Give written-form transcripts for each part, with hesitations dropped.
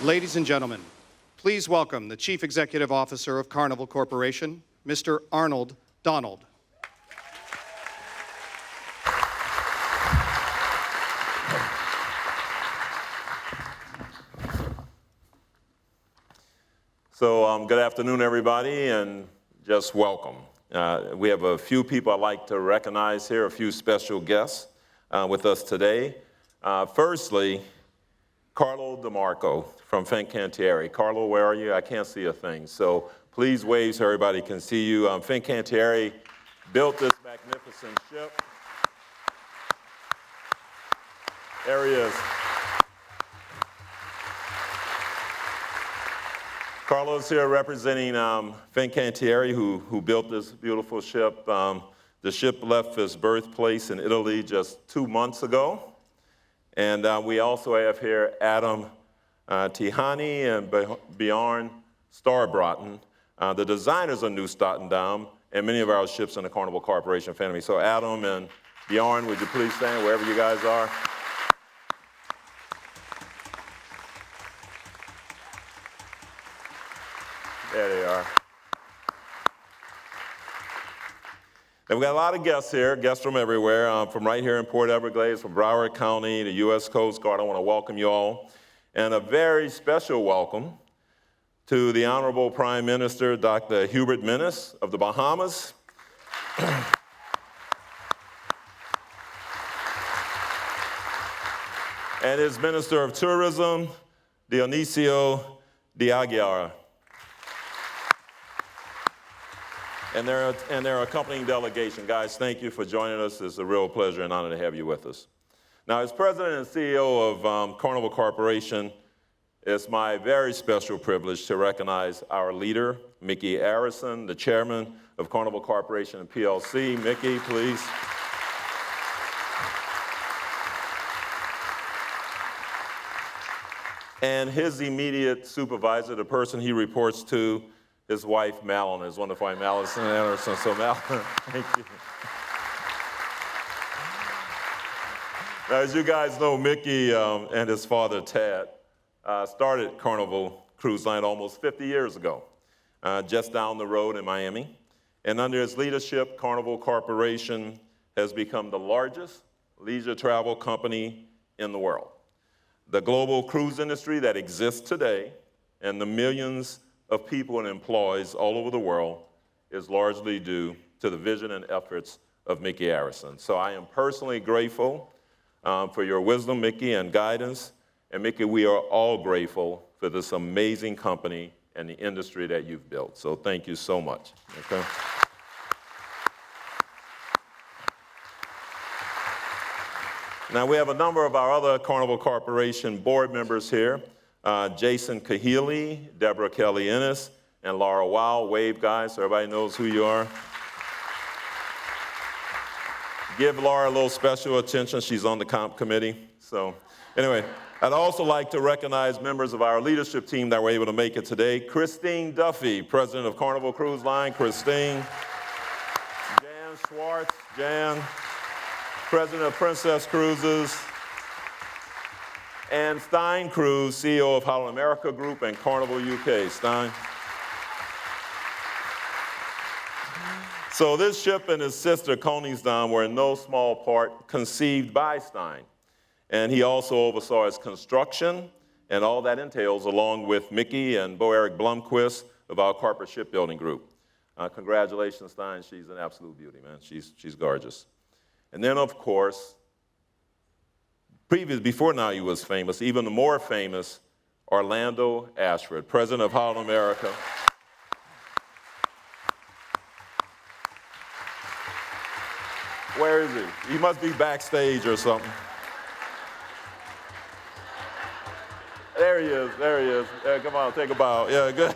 Ladies and gentlemen, please welcome the Chief Executive Officer of Carnival Corporation, Mr. Arnold Donald. So good afternoon, everybody, and just welcome. We have a few people I'd like to recognize here, a few special guests with us today. Firstly, Carlo DeMarco from Fincantieri. Carlo, where are you? I can't see a thing. So please wave so everybody can see you. Fincantieri built this magnificent ship. There he is. Carlo's here representing Fincantieri, who built this beautiful ship. The ship left its birthplace in Italy just 2 months ago. And we also have here Adam Tihani and Bjorn Starbrotten, the designers of Nieuw Statendam, and many of our ships in the Carnival Corporation family. So Adam and Bjorn, would you please stand wherever you guys are? There they are. And we've got a lot of guests here, guests from everywhere, from right here in Port Everglades, from Broward County, the U.S. Coast Guard. I want to welcome you all. And a very special welcome to the Honorable Prime Minister, Dr. Hubert Minnis of the Bahamas. And his Minister of Tourism, Dionisio de Aguiar. And their accompanying delegation. Guys, thank you for joining us. It's a real pleasure and honor to have you with us. Now, as President and CEO of Carnival Corporation, it's my very special privilege to recognize our leader, Mickey Arison, the Chairman of Carnival Corporation and PLC. Mickey, please. And his immediate supervisor, the person he reports to, his wife, Malin, his wonderful wife, Allison Anderson. So, Malin, thank you. Now, as you guys know, Mickey and his father, Tad, started Carnival Cruise Line almost 50 years ago, just down the road in Miami. And under his leadership, Carnival Corporation has become the largest leisure travel company in the world. The global cruise industry that exists today and the millions of people and employees all over the world is largely due to the vision and efforts of Mickey Arison. So I am personally grateful for your wisdom, Mickey, and guidance. And Mickey, we are all grateful for this amazing company and the industry that you've built. So thank you so much. Okay. Now we have a number of our other Carnival Corporation board members here. Jason Kahili, Deborah Kelly-Ennis, and Laura Wow. Wave, guys, so everybody knows who you are. Give Laura a little special attention. She's on the comp committee. So anyway, I'd also like to recognize members of our leadership team that were able to make it today. Christine Duffy, President of Carnival Cruise Line. Christine. Jan Schwartz. Jan, President of Princess Cruises. And Stein Cruz, CEO of Holland America Group and Carnival UK. Stein. So this ship and his sister, Koningsdam, were in no small part conceived by Stein. And he also oversaw its construction and all that entails, along with Mickey and Bo Eric Blomquist of our corporate shipbuilding group. Congratulations, Stein. She's an absolute beauty, man. She's gorgeous. And then, of course, before now he was famous, even the more famous, Orlando Ashford, President of Holland America. Where is he? He must be backstage or something. There he is, there he is. Yeah, come on, take a bow. Yeah, good.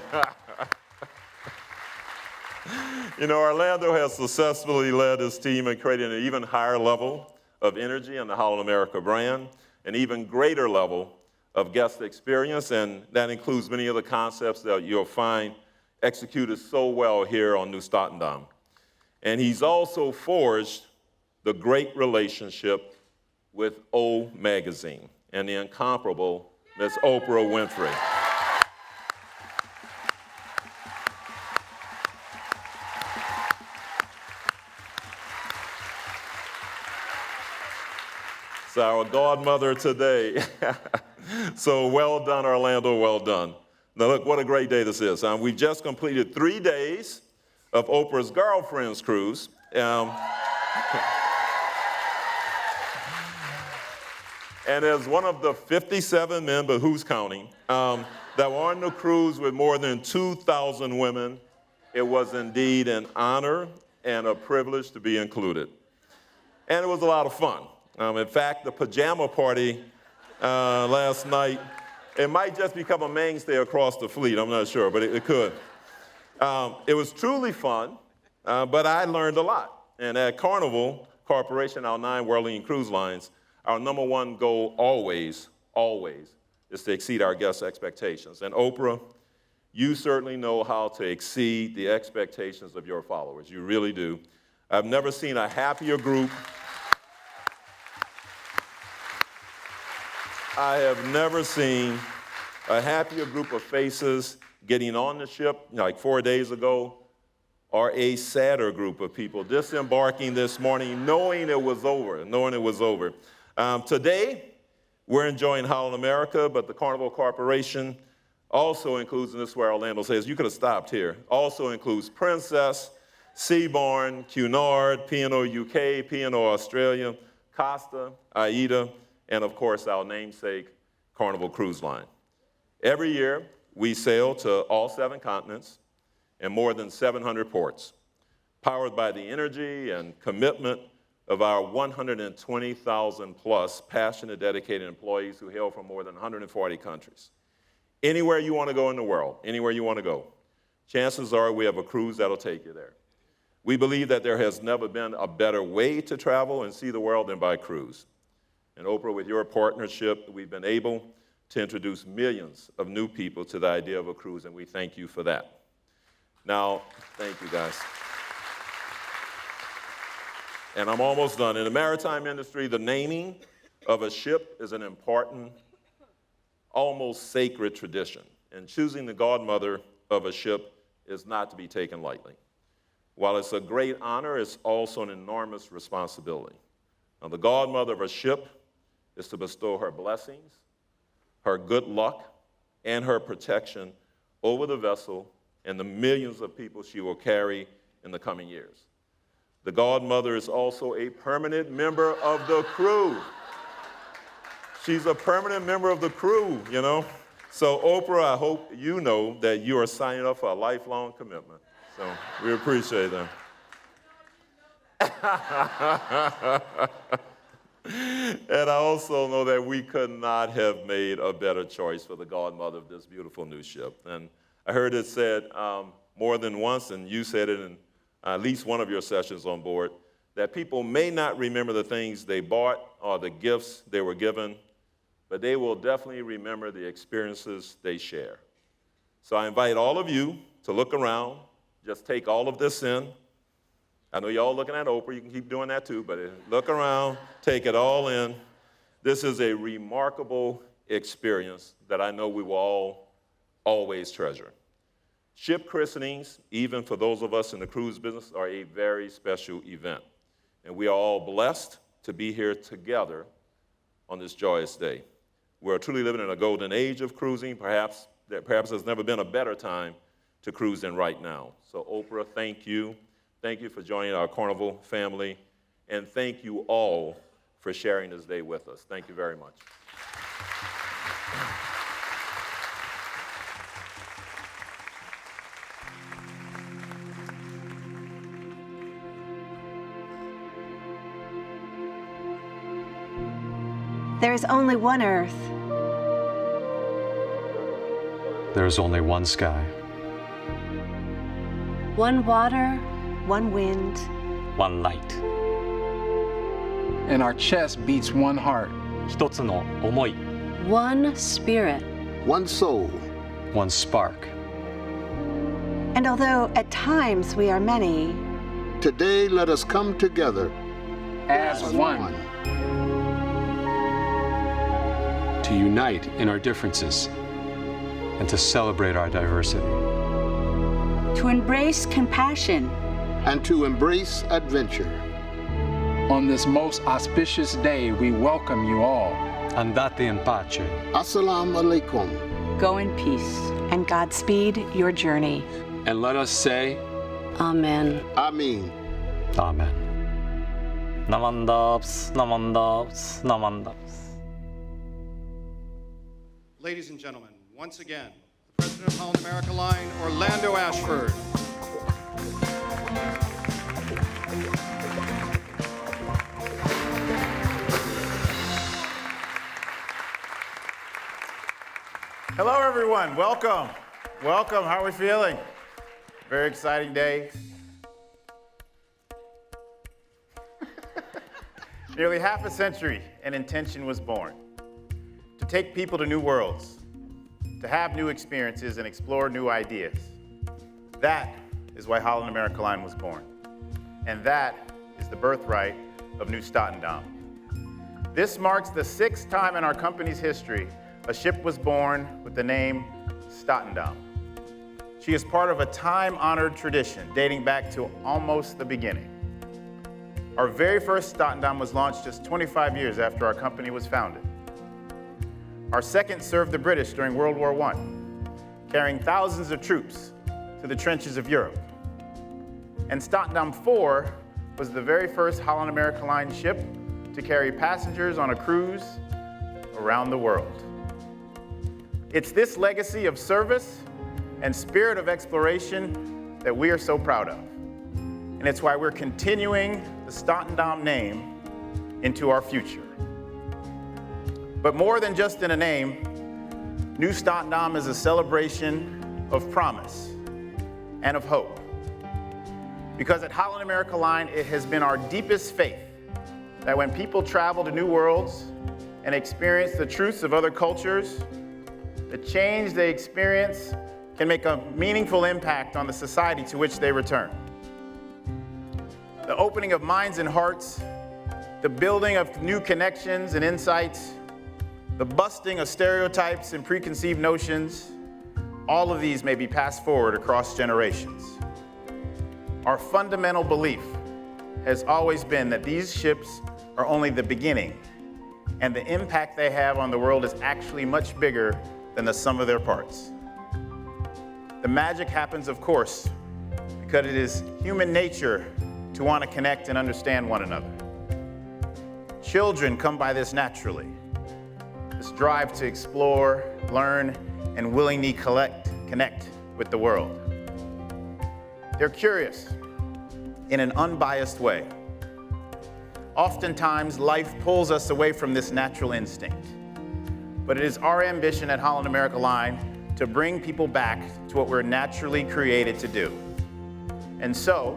You know, Orlando has successfully led his team in creating an even higher level of energy in the Holland America brand, an even greater level of guest experience, and that includes many of the concepts that you'll find executed so well here on Nieuw Statendam. And he's also forged the great relationship with O Magazine and the incomparable Miss Oprah Winfrey. It's our godmother today. So well done, Orlando, well done. Now look, what a great day this is. We've just completed 3 days of Oprah's Girlfriends Cruise. And as one of the 57 men, but who's counting, that were on the cruise with more than 2,000 women, it was indeed an honor and a privilege to be included. And it was a lot of fun. In fact, the pajama party last night, it might just become a mainstay across the fleet, I'm not sure, but it could. It was truly fun, but I learned a lot. And at Carnival Corporation, our 9 world-leading cruise lines, our number one goal always is to exceed our guests' expectations. And Oprah, you certainly know how to exceed the expectations of your followers. You really do. I've never seen a happier group. I have never seen a happier group of faces getting on the ship like 4 days ago, or a sadder group of people disembarking this morning knowing it was over. Today, we're enjoying Holland America, but the Carnival Corporation also includes, and this is where Orlando says, you could have stopped here, also includes Princess, Seabourn, Cunard, P&O UK, P&O Australia, Costa, AIDA, and of course our namesake, Carnival Cruise Line. Every year, we sail to all 7 continents and more than 700 ports, powered by the energy and commitment of our 120,000 plus passionate, dedicated employees who hail from more than 140 countries. Anywhere you want to go in the world, anywhere you want to go, chances are we have a cruise that'll take you there. We believe that there has never been a better way to travel and see the world than by cruise. And Oprah, with your partnership, we've been able to introduce millions of new people to the idea of a cruise, and we thank you for that. Now, thank you guys. And I'm almost done. In the maritime industry, the naming of a ship is an important, almost sacred tradition. And choosing the godmother of a ship is not to be taken lightly. While it's a great honor, it's also an enormous responsibility. Now, the godmother of a ship is to bestow her blessings, her good luck, and her protection over the vessel and the millions of people she will carry in the coming years. The godmother is also a permanent member of the crew. She's a permanent member of the crew, you know. So Oprah, I hope you know that you are signing up for a lifelong commitment. So we appreciate that. And I also know that we could not have made a better choice for the godmother of this beautiful new ship. And I heard it said more than once, and you said it in at least one of your sessions on board, that people may not remember the things they bought or the gifts they were given, but they will definitely remember the experiences they share. So I invite all of you to look around, just take all of this in. I know you're all looking at Oprah, you can keep doing that too, but look around, take it all in. This is a remarkable experience that I know we will all always treasure. Ship christenings, even for those of us in the cruise business, are a very special event. And we are all blessed to be here together on this joyous day. We're truly living in a golden age of cruising. Perhaps there's never been a better time to cruise than right now. So Oprah, thank you. Thank you for joining our Carnival family. And thank you all for sharing this day with us. Thank you very much. There is only one Earth. There is only one sky. One water, one wind. One light. In our chest beats one heart. 一つの思い。 One spirit. One soul. One spark. And although at times we are many, Today let us come together As one. To unite in our differences and to celebrate our diversity. to embrace compassion, and to embrace adventure. On this most auspicious day, we welcome you all. Andate in pace. Assalamu alaikum. Go in peace. And Godspeed your journey. And let us say, Amen. Ameen. Amen. Namandaps, namandaps, namandaps. Ladies and gentlemen, once again, the President of Holland America Line, Orlando Ashford. Hello, everyone. Welcome. Welcome. How are we feeling? Very exciting day. Nearly half a century, an intention was born. To take people to new worlds, to have new experiences and explore new ideas. That is why Holland America Line was born. And that is the birthright of Nieuw Statendam. This marks the 6th time in our company's history a ship was born with the name Statendam. She is part of a time-honored tradition dating back to almost the beginning. Our very first Statendam was launched just 25 years after our company was founded. Our second served the British during World War I, carrying thousands of troops to the trenches of Europe. And Statendam 4 was the very first Holland America Line ship to carry passengers on a cruise around the world. It's this legacy of service and spirit of exploration that we are so proud of. And it's why we're continuing the Statendam name into our future. But more than just in a name, Nieuw Statendam is a celebration of promise and of hope. Because at Holland America Line, it has been our deepest faith that when people travel to new worlds and experience the truths of other cultures, the change they experience can make a meaningful impact on the society to which they return. The opening of minds and hearts, the building of new connections and insights, the busting of stereotypes and preconceived notions, all of these may be passed forward across generations. Our fundamental belief has always been that these ships are only the beginning, and the impact they have on the world is actually much bigger than the sum of their parts. The magic happens, of course, because it is human nature to want to connect and understand one another. Children come by this naturally. This drive to explore, learn, and willingly connect with the world. They're curious in an unbiased way. Oftentimes, life pulls us away from this natural instinct. But it is our ambition at Holland America Line to bring people back to what we're naturally created to do. And so,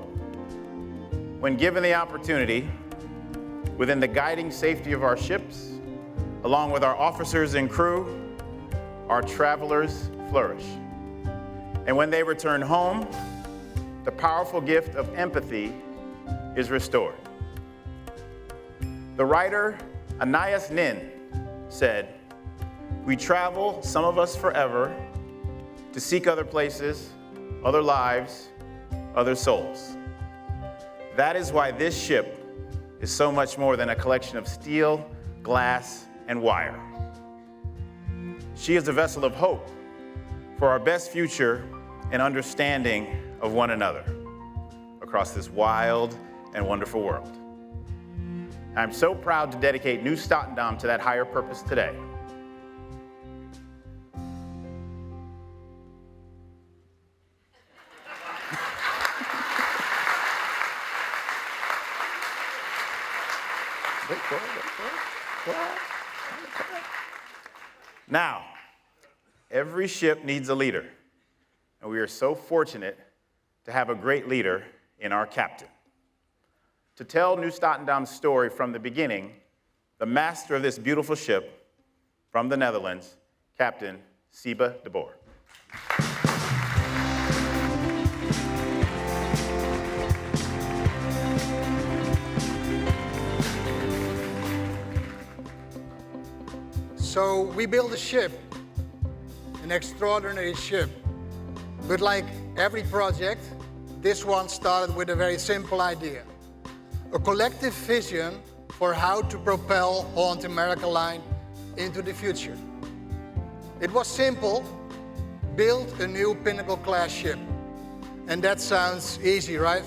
when given the opportunity, within the guiding safety of our ships, along with our officers and crew, our travelers flourish. And when they return home, the powerful gift of empathy is restored. The writer Anais Nin said, "We travel, some of us forever, to seek other places, other lives, other souls." That is why this ship is so much more than a collection of steel, glass, and wire. She is a vessel of hope for our best future and understanding of one another across this wild and wonderful world. I'm so proud to dedicate Nieuw Statendam to that higher purpose today. Now, every ship needs a leader, and we are so fortunate to have a great leader in our captain. To tell Nieuw Statendam's story from the beginning, the master of this beautiful ship from the Netherlands, Captain Siba de Boer. So we built a ship, an extraordinary ship. But like every project, this one started with a very simple idea. a collective vision for how to propel Holland America Line into the future. It was simple: build a new Pinnacle-class ship. And that sounds easy, right?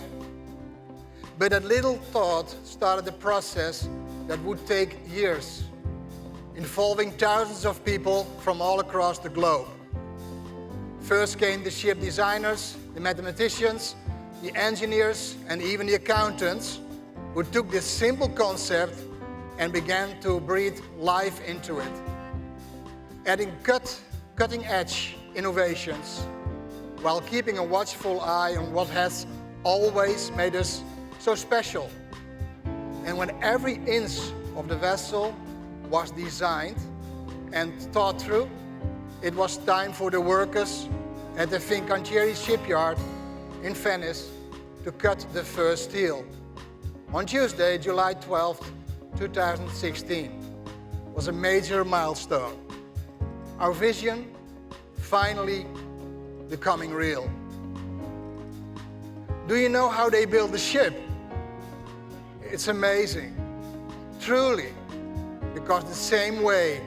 But that little thought started a process that would take years, involving thousands of people from all across the globe. First came the ship designers, the mathematicians, the engineers, and even the accountants, who took this simple concept and began to breathe life into it, adding cutting-edge innovations while keeping a watchful eye on what has always made us so special. And when every inch of the vessel was designed and thought through, it was time for the workers at the Fincantieri shipyard in Venice to cut the first steel. On Tuesday, July 12, 2016, was a major milestone. Our vision finally becoming real. Do you know how they build the ship? It's amazing, truly, because the same way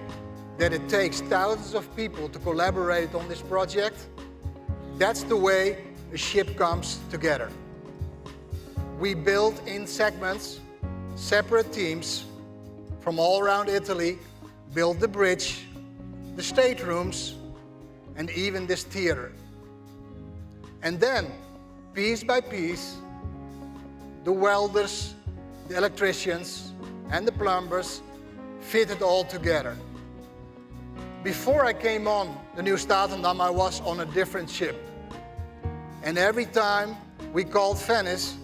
that it takes thousands of people to collaborate on this project, that's the way a ship comes together. We build in segments, separate teams from all around Italy, build the bridge, the staterooms, and even this theater. And then, piece by piece, the welders, the electricians, and the plumbers fit it all together. Before I came on the Nieuw Statendam, I was on a different ship. And every time we called Venice,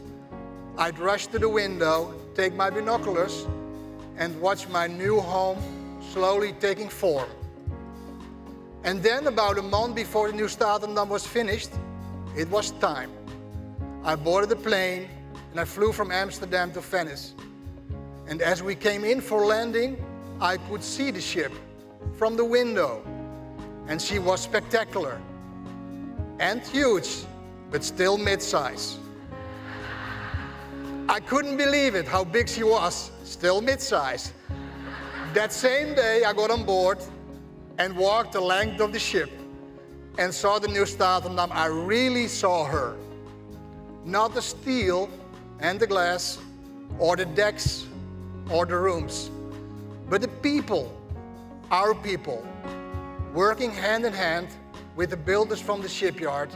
I'd rush to the window, take my binoculars, and watch my new home slowly taking form. And then, about a month before the Nieuw Statendam was finished, it was time. I boarded the plane and I flew from Amsterdam to Venice. And as we came in for landing, I could see the ship from the window. And she was spectacular and huge, but still mid-size. I couldn't believe it, how big she was, still mid-size. That same day, I got on board and walked the length of the ship and saw the Nieuw Statendam. I really saw her. Not the steel and the glass, or the decks, or the rooms, but the people, our people, working hand in hand with the builders from the shipyard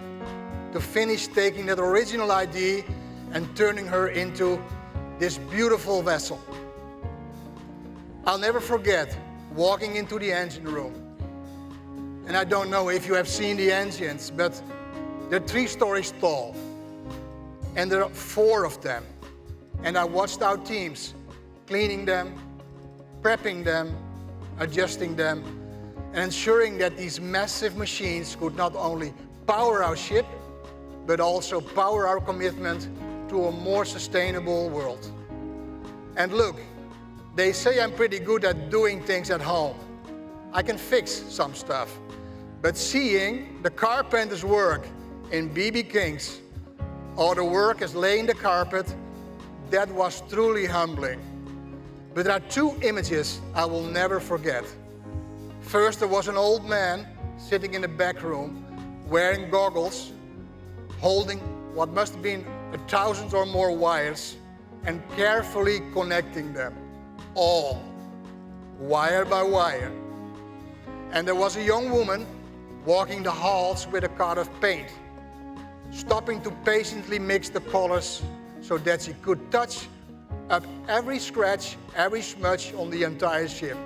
to finish taking that original idea and turning her into this beautiful vessel. I'll never forget walking into the engine room. And I don't know if you have seen the engines, but they're 3 stories tall. And there are 4 of them. And I watched our teams cleaning them, prepping them, adjusting them, and ensuring that these massive machines could not only power our ship, but also power our commitment to a more sustainable world. And look, they say I'm pretty good at doing things at home. I can fix some stuff. But seeing the carpenters work in BB King's, or the workers laying the carpet, that was truly humbling. But there are 2 images I will never forget. First, there was an old man sitting in the back room, wearing goggles, holding what must have been 1,000 or more wires, and carefully connecting them, all, wire by wire. And there was a young woman walking the halls with a cart of paint, stopping to patiently mix the colors so that she could touch up every scratch, every smudge on the entire ship.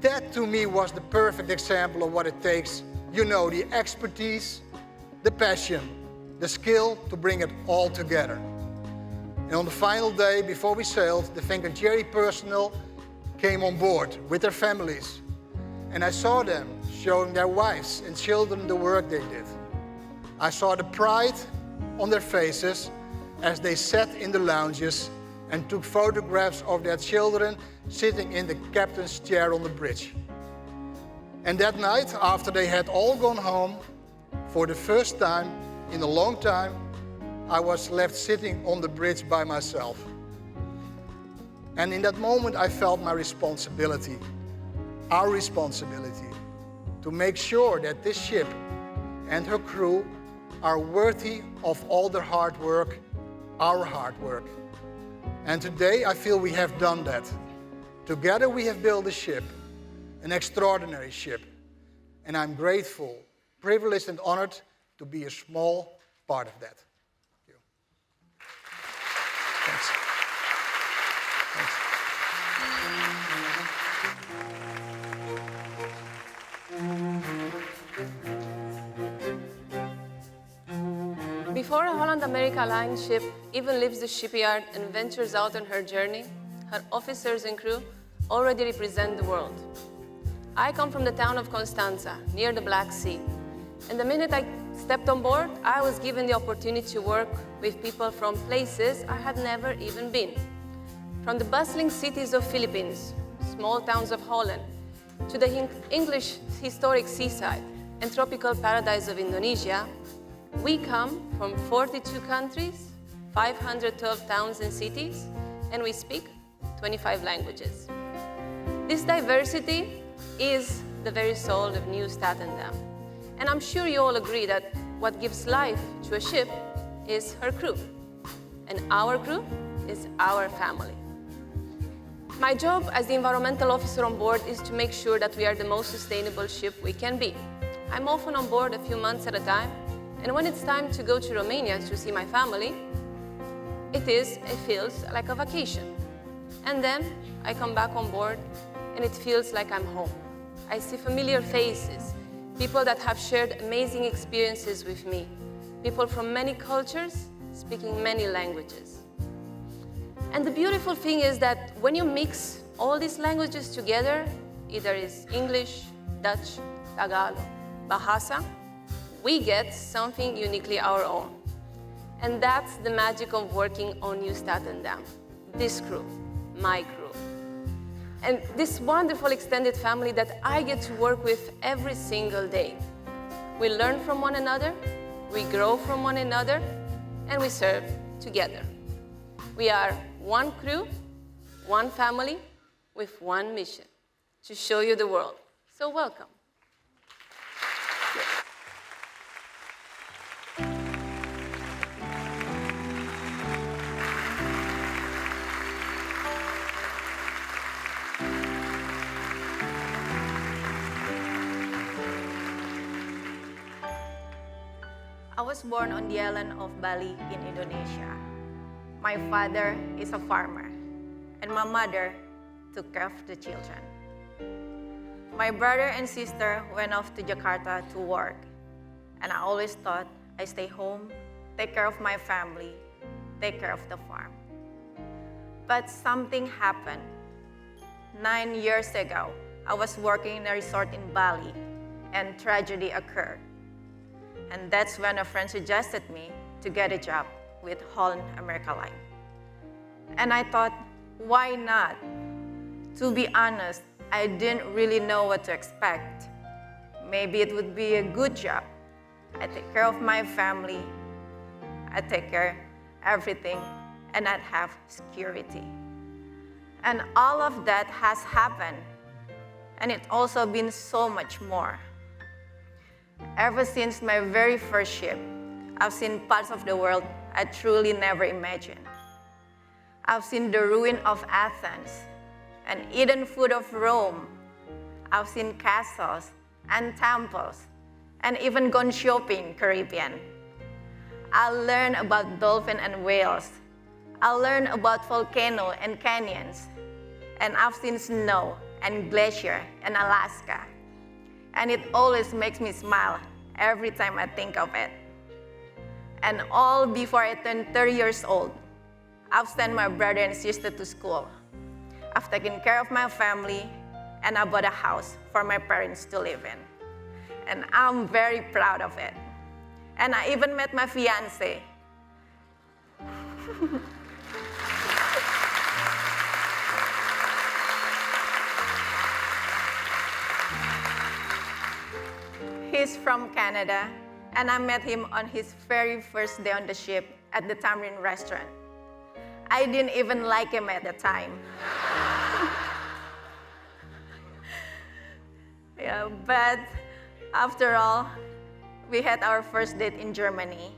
That to me was the perfect example of what it takes. You know, the expertise, the passion, the skill to bring it all together. And on the final day before we sailed, the Fincantieri personnel came on board with their families. And I saw them showing their wives and children the work they did. I saw the pride on their faces as they sat in the lounges and took photographs of their children sitting in the captain's chair on the bridge. And that night, after they had all gone home, for the first time in a long time, I was left sitting on the bridge by myself. And in that moment, I felt my responsibility, our responsibility, to make sure that this ship and her crew are worthy of all their hard work, our hard work. And today, I feel we have done that. Together, we have built a ship, an extraordinary ship. And I'm grateful, privileged, and honored to be a small part of that. Thank you. Thanks. Before a Holland America Line ship even leaves the shipyard and ventures out on her journey, her officers and crew already represent the world. I come from the town of Constanza, near the Black Sea. And the minute I stepped on board, I was given the opportunity to work with people from places I had never even been. From the bustling cities of Philippines, small towns of Holland, to the English historic seaside and tropical paradise of Indonesia, we come from 42 countries, 512 towns and cities, and we speak 25 languages. This diversity is the very soul of Nieuw Statendam. And I'm sure you all agree that what gives life to a ship is her crew. And our crew is our family. My job as the environmental officer on board is to make sure that we are the most sustainable ship we can be. I'm often on board a few months at a time, and when it's time to go to Romania to see my family, it feels like a vacation. And then I come back on board, and it feels like I'm home. I see familiar faces, people that have shared amazing experiences with me, people from many cultures, speaking many languages. And the beautiful thing is that when you mix all these languages together, either it's English, Dutch, Tagalog, Bahasa, we get something uniquely our own. And that's the magic of working on Nieuw Statendam. This crew, my crew. And this wonderful extended family that I get to work with every single day. We learn from one another, we grow from one another, and we serve together. We are one crew, one family, with one mission, to show you the world. So welcome. I was born on the island of Bali in Indonesia. My father is a farmer, and my mother took care of the children. My brother and sister went off to Jakarta to work, and I always thought I'd stay home, take care of my family, take care of the farm. But something happened. 9 years ago, I was working in a resort in Bali, and tragedy occurred. And that's when a friend suggested me to get a job with Holland America Line. And I thought, why not? To be honest, I didn't really know what to expect. Maybe it would be a good job. I take care of my family, I take care of everything, and I'd have security. And all of that has happened, and it's also been so much more. Ever since my very first ship, I've seen parts of the world I truly never imagined. I've seen the ruin of Athens and eaten food of Rome. I've seen castles and temples and even gone shopping in Caribbean. I learned about dolphin and whales. I learned about volcano and canyons. And I've seen snow and glacier in Alaska. And it always makes me smile every time I think of it. And all before I turned 30 years old, I've sent my brother and sister to school. I've taken care of my family, and I bought a house for my parents to live in. And I'm very proud of it. And I even met my fiancé. He's from Canada, and I met him on his very first day on the ship at the Tamarind restaurant. I didn't even like him at the time. Yeah, but after all, we had our first date in Germany,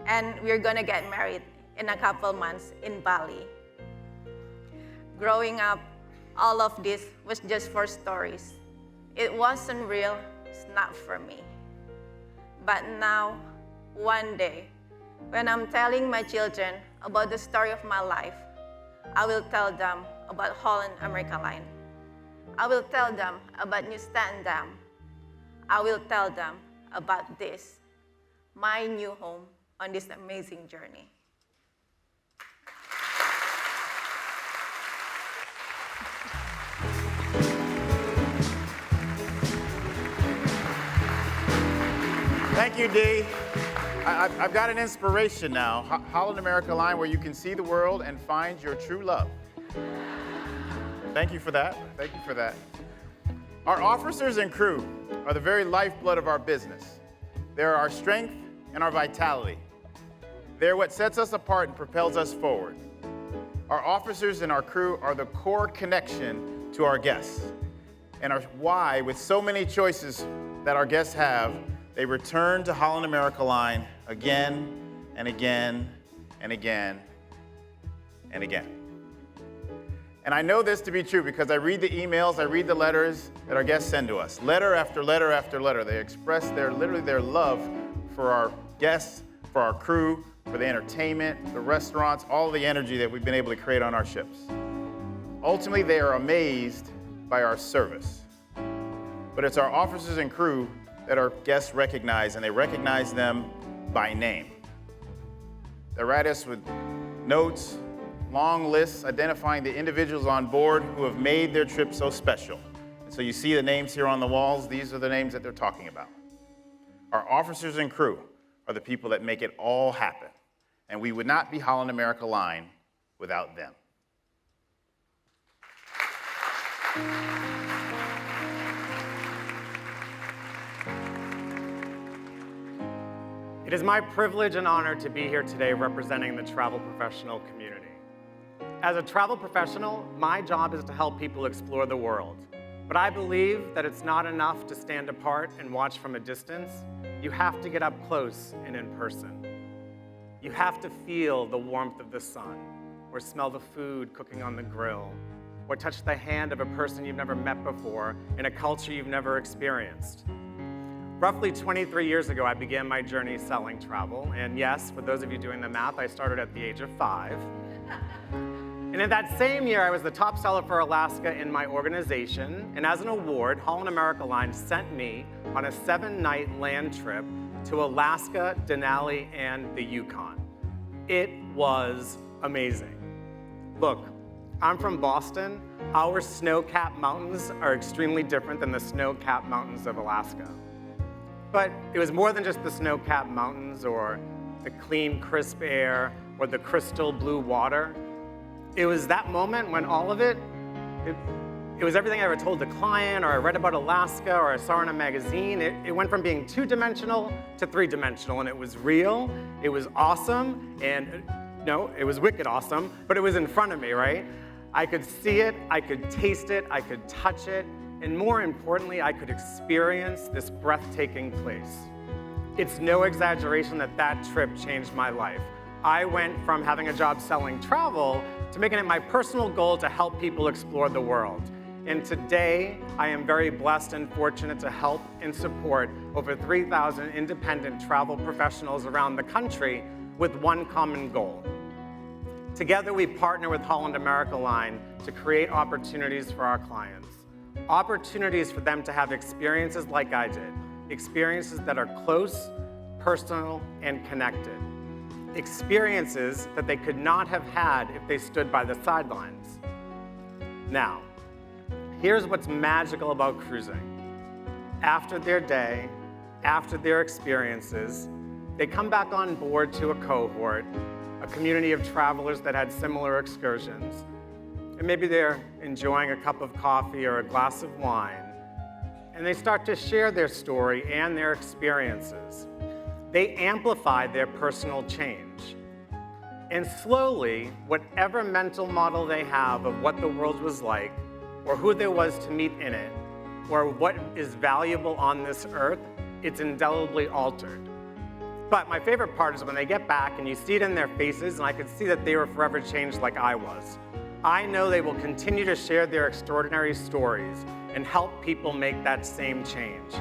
and we're gonna get married in a couple months in Bali. Growing up, all of this was just for stories. It wasn't real, it's not for me. But now, one day, when I'm telling my children about the story of my life, I will tell them about Holland America Line. I will tell them about Nieuw Statendam. I will tell them about this, my new home on this amazing journey. Thank you, Dee. I've got an inspiration now. Holland America Line, where you can see the world and find your true love. Thank you for that. Thank you for that. Our officers and crew are the very lifeblood of our business. They're our strength and our vitality. They're what sets us apart and propels us forward. Our officers and our crew are the core connection to our guests, and are why, with so many choices that our guests have, they return to Holland America Line again and again and again and again. And I know this to be true because I read the emails, I read the letters that our guests send to us. Letter after letter after letter. They express literally their love for our guests, for our crew, for the entertainment, the restaurants, all the energy that we've been able to create on our ships. Ultimately, they are amazed by our service. But it's our officers and crew that our guests recognize, and they recognize them by name. They write us with notes, long lists identifying the individuals on board who have made their trip so special. And so you see the names here on the walls. These are the names that they're talking about. Our officers and crew are the people that make it all happen. And we would not be Holland America Line without them. It is my privilege and honor to be here today representing the travel professional community. As a travel professional, my job is to help people explore the world. But I believe that it's not enough to stand apart and watch from a distance. You have to get up close and in person. You have to feel the warmth of the sun, or smell the food cooking on the grill, or touch the hand of a person you've never met before in a culture you've never experienced. Roughly 23 years ago, I began my journey selling travel. And yes, for those of you doing the math, I started at the age of 5. And in that same year, I was the top seller for Alaska in my organization. And as an award, Holland America Line sent me on a 7-night land trip to Alaska, Denali, and the Yukon. It was amazing. Look, I'm from Boston. Our snow-capped mountains are extremely different than the snow-capped mountains of Alaska. But it was more than just the snow-capped mountains or the clean, crisp air or the crystal blue water. It was that moment when all of it was everything I ever told a client or I read about Alaska or I saw in a magazine. It went from being 2-dimensional to 3-dimensional, and it was real, it was awesome, and no, it was wicked awesome, but it was in front of me, right? I could see it, I could taste it, I could touch it, and more importantly, I could experience this breathtaking place. It's no exaggeration that that trip changed my life. I went from having a job selling travel to making it my personal goal to help people explore the world. And today, I am very blessed and fortunate to help and support over 3,000 independent travel professionals around the country with one common goal. Together, we partner with Holland America Line to create opportunities for our clients. Opportunities for them to have experiences like I did, experiences that are close, personal, and connected. Experiences that they could not have had if they stood by the sidelines. Now, here's what's magical about cruising. After their day, after their experiences, they come back on board to a cohort, a community of travelers that had similar excursions. And maybe they're enjoying a cup of coffee or a glass of wine, and they start to share their story and their experiences. they amplify their personal change. And slowly, whatever mental model they have of what the world was like, or who there was to meet in it, or what is valuable on this earth, it's indelibly altered. But my favorite part is when they get back and you see it in their faces, and I could see that they were forever changed like I was. I know they will continue to share their extraordinary stories and help people make that same change.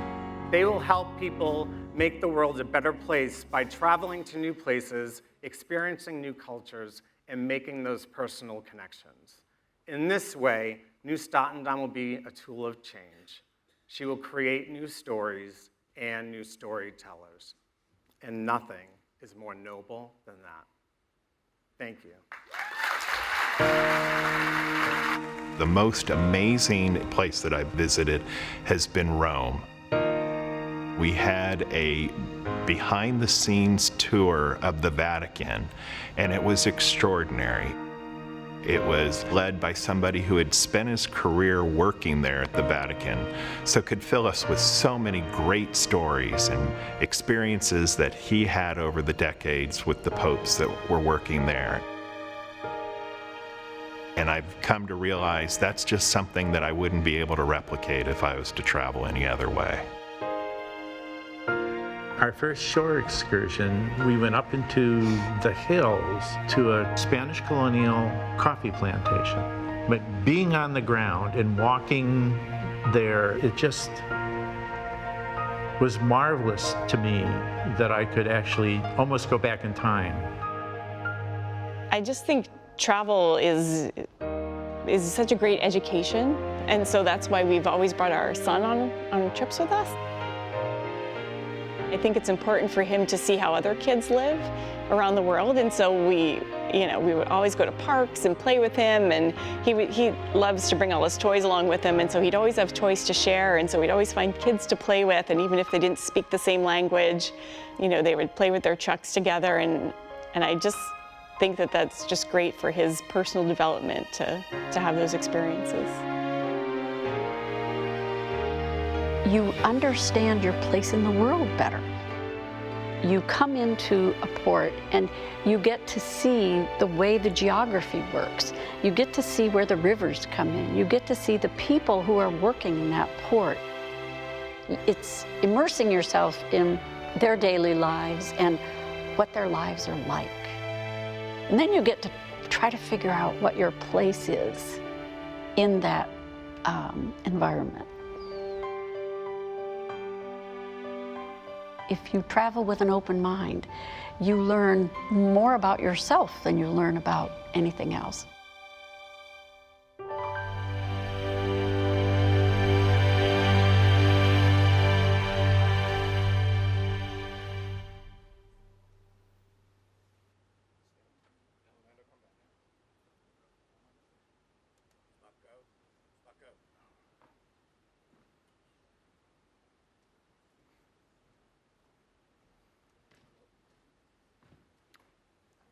They will help people make the world a better place by traveling to new places, experiencing new cultures, and making those personal connections. In this way, Nieuw Statendam will be a tool of change. She will create new stories and new storytellers. And nothing is more noble than that. Thank you. The most amazing place that I've visited has been Rome. We had a behind-the-scenes tour of the Vatican, and it was extraordinary. It was led by somebody who had spent his career working there at the Vatican, so could fill us with so many great stories and experiences that he had over the decades with the popes that were working there. And I've come to realize that's just something that I wouldn't be able to replicate if I was to travel any other way. Our first shore excursion, we went up into the hills to a Spanish colonial coffee plantation. But being on the ground and walking there, it just was marvelous to me that I could actually almost go back in time. I just think travel is such a great education, and so that's why we've always brought our son on trips with us. I think it's important for him to see how other kids live around the world, and so we would always go to parks and play with him, and he loves to bring all his toys along with him, and so he'd always have toys to share, and so we'd always find kids to play with, and even if they didn't speak the same language, they would play with their trucks together, and I just think that that's just great for his personal development to have those experiences. You understand your place in the world better. You come into a port and you get to see the way the geography works. You get to see where the rivers come in. You get to see the people who are working in that port. It's immersing yourself in their daily lives and what their lives are like. And then you get to try to figure out what your place is in that environment. If you travel with an open mind, you learn more about yourself than you learn about anything else.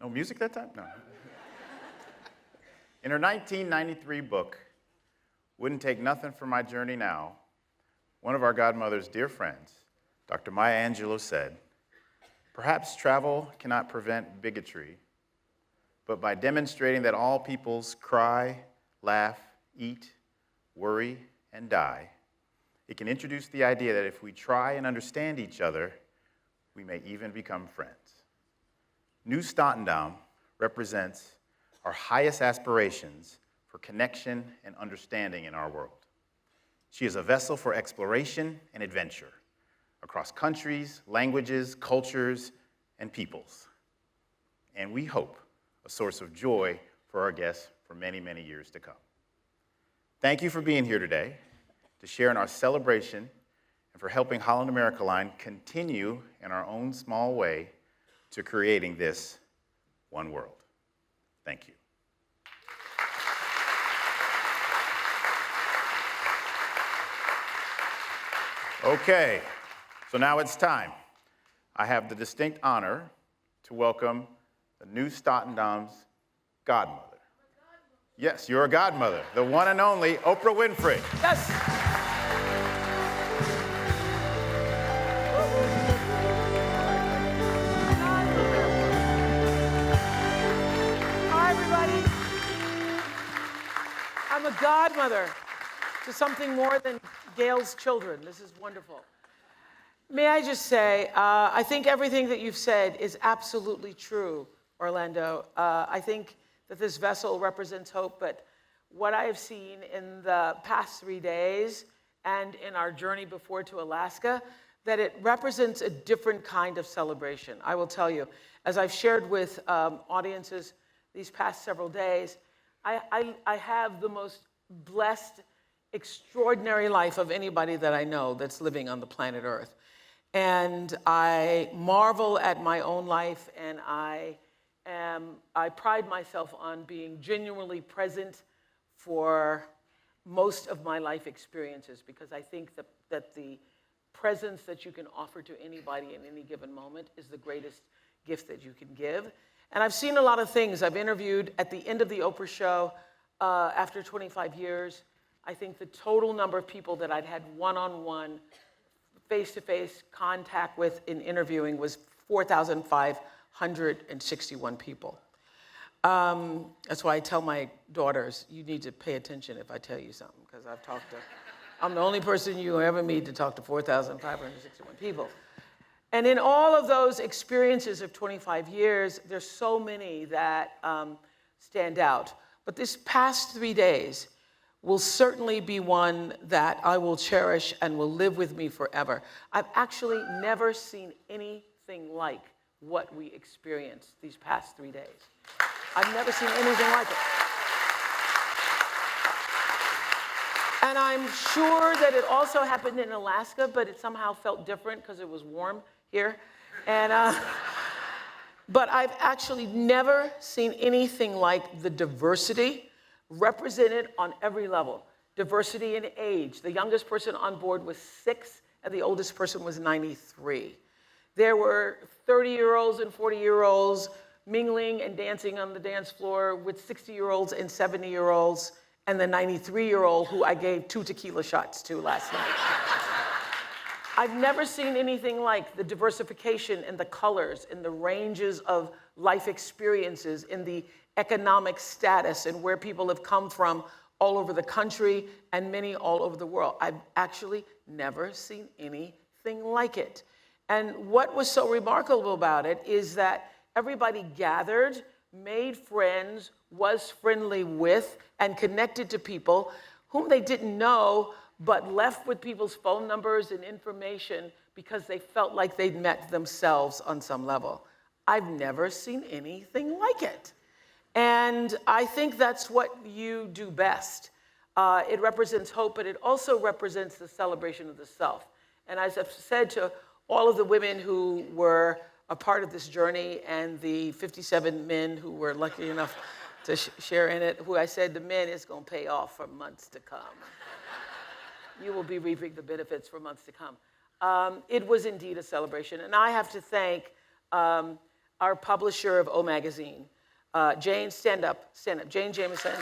No music that time? No. In her 1993 book, Wouldn't Take Nothing for My Journey Now, one of our godmother's dear friends, Dr. Maya Angelou, said, "Perhaps travel cannot prevent bigotry, but by demonstrating that all peoples cry, laugh, eat, worry, and die, it can introduce the idea that if we try and understand each other, we may even become friends." Nieuw Statendam represents our highest aspirations for connection and understanding in our world. She is a vessel for exploration and adventure across countries, languages, cultures, and peoples. And we hope a source of joy for our guests for many, many years to come. Thank you for being here today to share in our celebration and for helping Holland America Line continue in our own small way to creating this one world. Thank you. Okay, so now it's time. I have the distinct honor to welcome the Nieuw Statendam's godmother. Yes, you're a godmother, the one and only Oprah Winfrey. Yes. godmother to something more than Gail's children. This is wonderful. May I just say, I think everything that you've said is absolutely true, Orlando. I think that this vessel represents hope, but what I have seen in the past 3 days and in our journey before to Alaska, that it represents a different kind of celebration. I will tell you, as I've shared with audiences these past several days, I have the most blessed, extraordinary life of anybody that I know that's living on the planet Earth. And I marvel at my own life, and I pride myself on being genuinely present for most of my life experiences, because I think that the presence that you can offer to anybody in any given moment is the greatest gift that you can give. And I've seen a lot of things. I've interviewed at the end of the Oprah show after 25 years. I think the total number of people that I'd had one-on-one, face-to-face contact with in interviewing was 4,561 people. That's why I tell my daughters, you need to pay attention if I tell you something, because I'm the only person you ever meet to talk to 4,561 people. And in all of those experiences of 25 years, there's so many that stand out. But this past 3 days will certainly be one that I will cherish and will live with me forever. I've actually never seen anything like what we experienced these past 3 days. I've never seen anything like it. And I'm sure that it also happened in Alaska, but it somehow felt different because it was warm here. And, but I've actually never seen anything like the diversity represented on every level. Diversity in age. The youngest person on board was 6, and the oldest person was 93. There were 30-year-olds and 40-year-olds mingling and dancing on the dance floor with 60-year-olds and 70-year-olds, and the 93-year-old who I gave 2 tequila shots to last night. I've never seen anything like the diversification in the colors, in the ranges of life experiences, in the economic status, and where people have come from all over the country and many all over the world. I've actually never seen anything like it. And what was so remarkable about it is that everybody gathered, made friends, was friendly with, and connected to people whom they didn't know, but left with people's phone numbers and information because they felt like they'd met themselves on some level. I've never seen anything like it. And I think that's what you do best. It represents hope, but it also represents the celebration of the self. And as I've said to all of the women who were a part of this journey and the 57 men who were lucky enough to share in it, who I said, the men is going to pay off for months to come. You will be reaping the benefits for months to come. It was indeed a celebration. And I have to thank our publisher of O Magazine, Jane, stand up, Jane Jameson.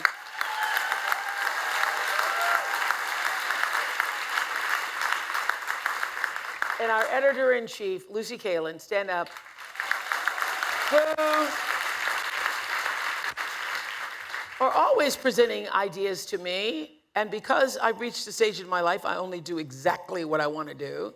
And our editor-in-chief, Lucy Kalin, stand up, who are always presenting ideas to me. And because I've reached a stage in my life, I only do exactly what I want to do.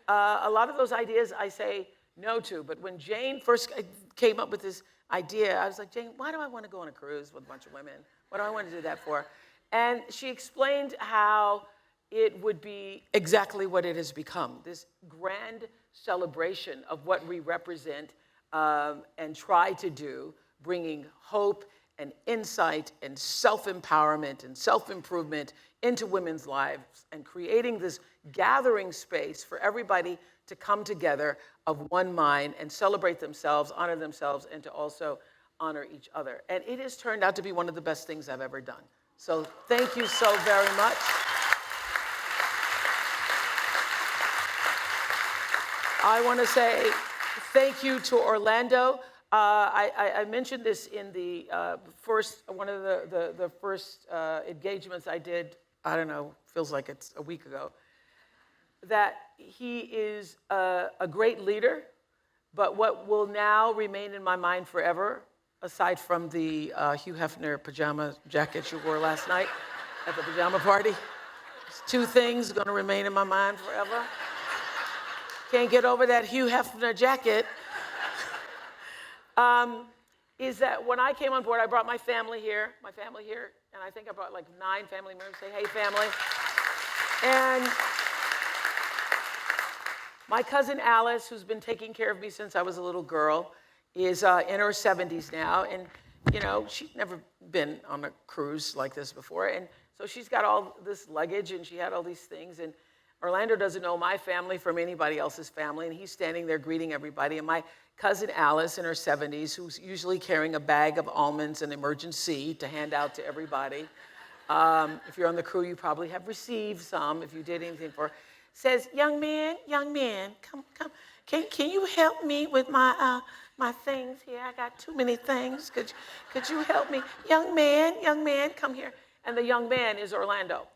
A lot of those ideas I say no to. But when Jane first came up with this idea, I was like, Jane, why do I want to go on a cruise with a bunch of women? What do I want to do that for? And she explained how it would be exactly what it has become, this grand celebration of what we represent and try to do, bringing hope and insight and self-empowerment and self-improvement into women's lives, and creating this gathering space for everybody to come together of one mind and celebrate themselves, honor themselves, and to also honor each other. And it has turned out to be one of the best things I've ever done. So thank you so very much. I want to say thank you to Orlando. I mentioned this in the one of the first engagements I did, I don't know, feels like it's a week ago, that he is a great leader, but what will now remain in my mind forever, aside from the Hugh Hefner pajama jacket you wore last night, at the pajama party. It's two things going to remain in my mind forever. Can't get over that Hugh Hefner jacket. Is that when I came on board, I brought my family here, and I think I brought like 9 family members. Say, hey, family. And my cousin Alice, who's been taking care of me since I was a little girl, is in her 70s now. And, you know, she's never been on a cruise like this before. And so she's got all this luggage, and she had all these things. And Orlando doesn't know my family from anybody else's family, and he's standing there greeting everybody. And my cousin Alice in her 70s, who's usually carrying a bag of almonds and emergency to hand out to everybody. If you're on the crew, you probably have received some if you did anything for her. Says, young man, come. Can you help me with my things here? I got too many things. Could you help me? Young man, come here. And the young man is Orlando.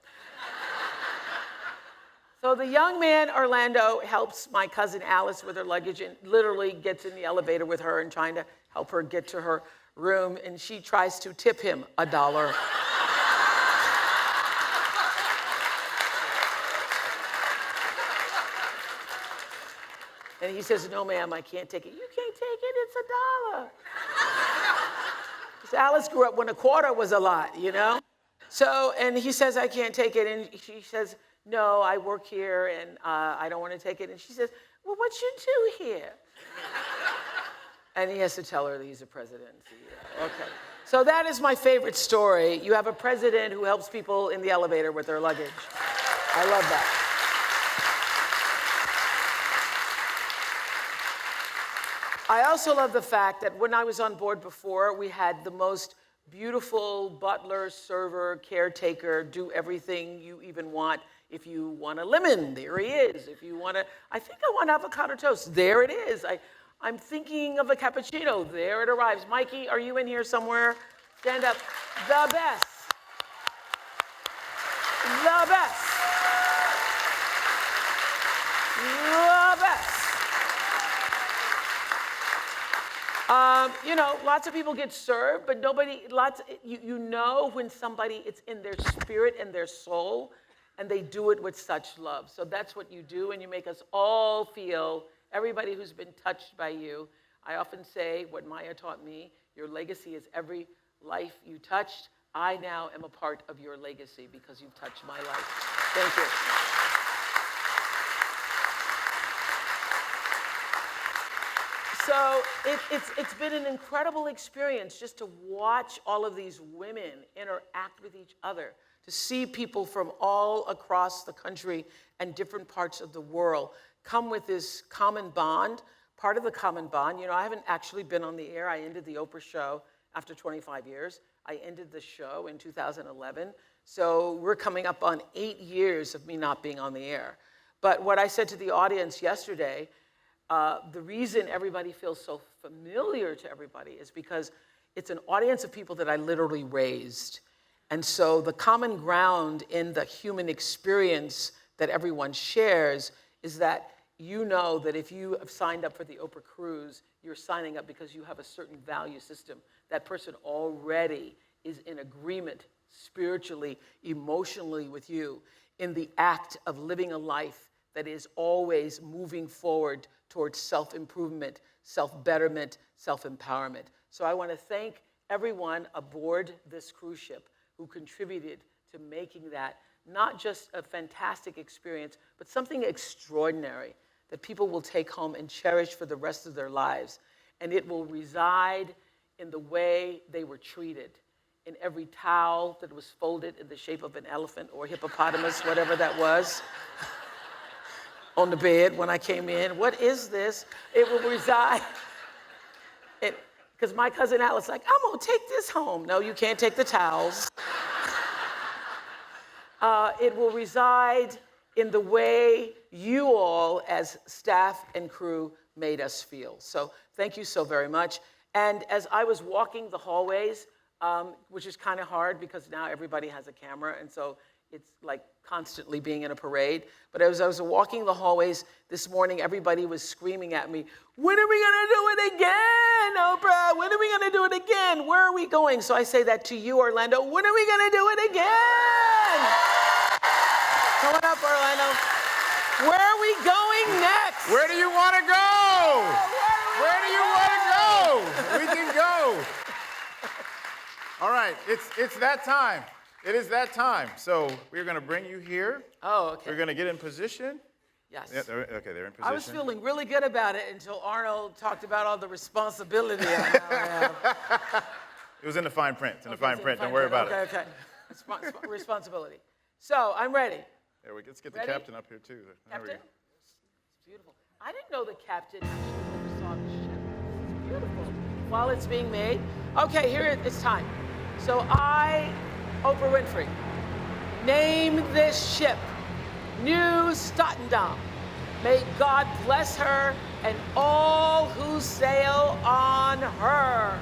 So the young man, Orlando, helps my cousin Alice with her luggage and literally gets in the elevator with her and trying to help her get to her room. And she tries to tip him $1. And he says, no, ma'am, I can't take it. You can't take it, it's $1. Because Alice grew up when a quarter was a lot, you know? So, and he says, I can't take it. And she says, no, I work here and I don't want to take it. And she says, well, what you do here? And he has to tell her that he's a president. Okay. So that is my favorite story. You have a president who helps people in the elevator with their luggage. I love that. I also love the fact that when I was on board before, we had the most beautiful butler, server, caretaker, do everything you even want. If you want a lemon, there he is. If you want I think I want avocado toast, there it is. I'm thinking of a cappuccino, there it arrives. Mikey, are you in here somewhere? Stand up. The best. The best. The best. You know, lots of people get served, but you know when somebody, it's in their spirit and their soul, and they do it with such love. So that's what you do, and you make us all feel, everybody who's been touched by you. I often say what Maya taught me, your legacy is every life you touched. I now am a part of your legacy because you've touched my life. Thank you. So it's been an incredible experience just to watch all of these women interact with each other, to see people from all across the country and different parts of the world come with this common bond. Part of the common bond, you know, I haven't actually been on the air. I ended the Oprah show after 25 years. I ended the show in 2011. So we're coming up on 8 years of me not being on the air. But what I said to the audience yesterday, the reason everybody feels so familiar to everybody is because it's an audience of people that I literally raised. And so the common ground in the human experience that everyone shares is that you know that if you have signed up for the Oprah Cruise, you're signing up because you have a certain value system. That person already is in agreement spiritually, emotionally with you in the act of living a life that is always moving forward towards self-improvement, self-betterment, self-empowerment. So I want to thank everyone aboard this cruise ship who contributed to making that not just a fantastic experience, but something extraordinary that people will take home and cherish for the rest of their lives. And it will reside in the way they were treated, in every towel that was folded in the shape of an elephant or hippopotamus, whatever that was, on the bed when I came in. What is this? It will reside. Because my cousin Alice like, I'm gonna take this home. No, you can't take the towels. It will reside in the way you all as staff and crew made us feel. So thank you so very much. And as I was walking the hallways, which is kind of hard because now everybody has a camera, and so it's like constantly being in a parade. But as I was walking the hallways this morning, everybody was screaming at me, when are we gonna do it again, Oprah? When are we gonna do it again? Where are we we going? So I say that to you, Orlando. When are we going to do it again? Come on up, Orlando. Where are we going next? Where do you want to go? Where do you want to go? We can go. All right, it's that time. It is that time. So we're going to bring you here. Oh, okay. We're going to get in position. Yes. Yeah, they're in position. I was feeling really good about it until Arnold talked about all the responsibility I now have. It was in the fine print. It's in the fine print. Don't worry about it. Okay. Responsibility. So I'm ready. There we go. Let's get Ready? the captain up here too. There we Captain? go. It's beautiful. I didn't know the captain actually oversaw the ship. It's beautiful. While it's being made. Okay, here it's time. So I, Oprah Winfrey, name this ship Nieuw Statendam. May God bless her and all who sail on her.